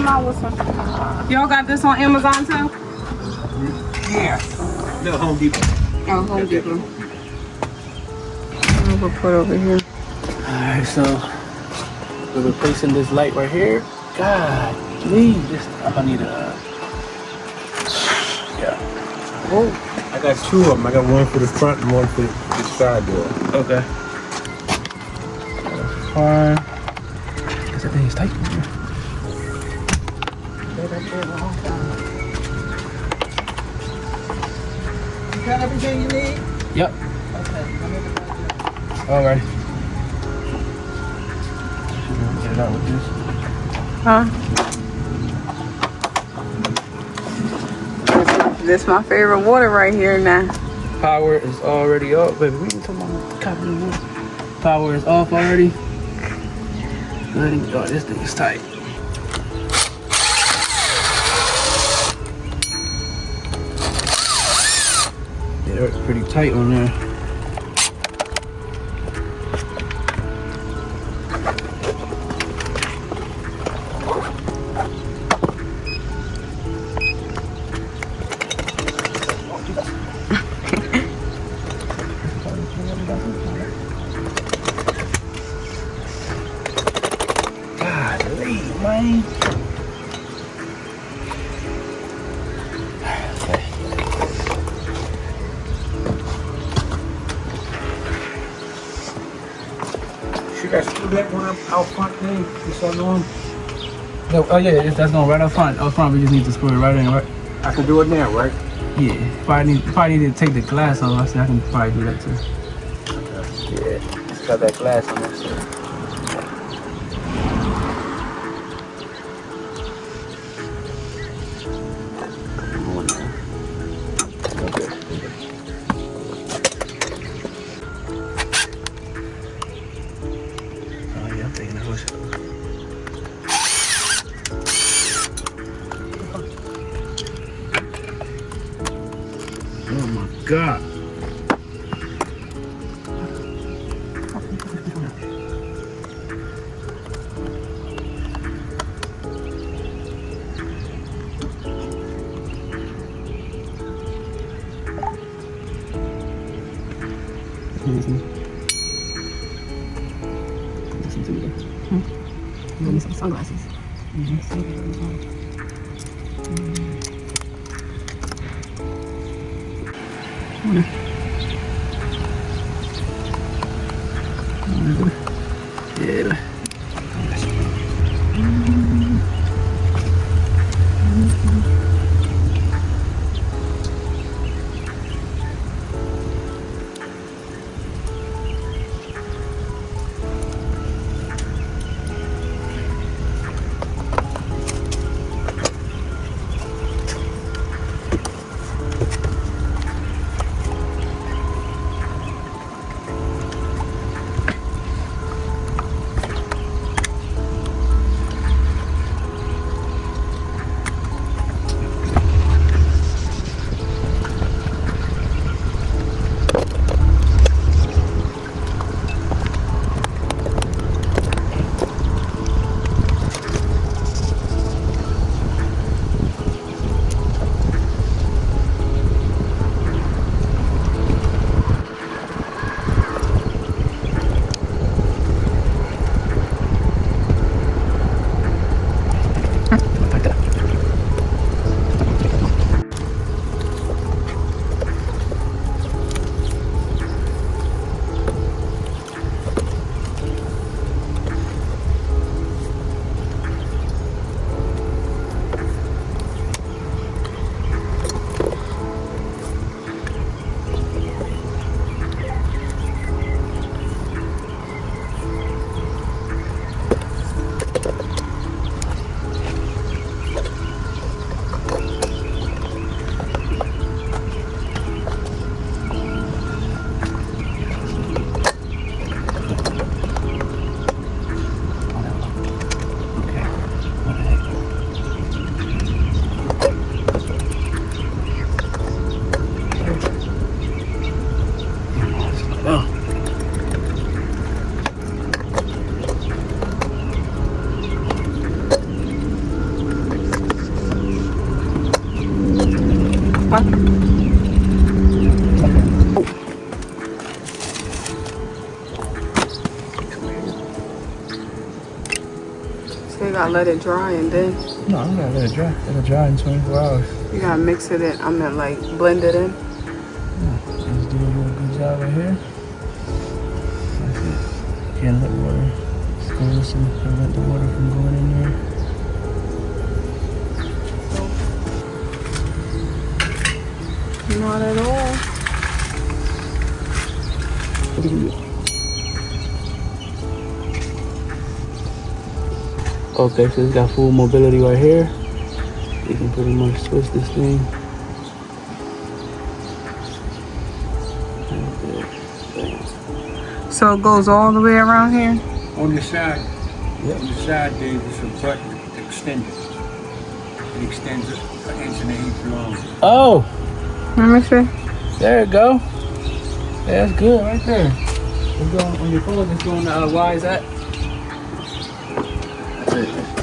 $10. Y'all got this on Amazon too? Yeah. No, Home Depot. Oh, Home Depot. We'll put over here. Alright, so we're replacing this light right here. God, please, I'm gonna need a. Yeah. Oh, I got two of them. I got one for the front and one for the side door. Okay. That's fine. Cause that thing is tight. You got everything you need? Yep. Okay. Alright. Get it out with this. Huh? This my favorite water right here now. Power is already off, baby. We can talk about copy the water. Power is off already. Go ahead and oh, this thing is tight. Yeah, it's pretty tight on there. Man. Okay. Should I screw that one up out front there? Just so I know him? No, oh yeah, that's going right up front. Up front, we just need to screw it right in, right? I can do it now, right? Yeah. Probably need to take the glass off. I said I can probably do that too. Okay. Yeah. It's got that glass on that side. Oh my God. Listen to me. Give me some sunglasses. Yeah. You gotta let it dry and then No, I'm gonna let it dry. It'll dry in 24 hours. you gotta mix it in. I meant like blend it in. Just do a real good job right here. That's it. Can't let water go and prevent the water from going in there. Not at all. What do you do? Okay, so it's got full mobility right here. You can pretty much twist this thing. So it goes all the way around here? On the side, Yep. on the side, there's a button to extend it. It extends it an inch and a half long. Oh, Let me see. there it go. Yeah, that's good right there. Let's go on your phone. Let's go on the Wyze app. That's it.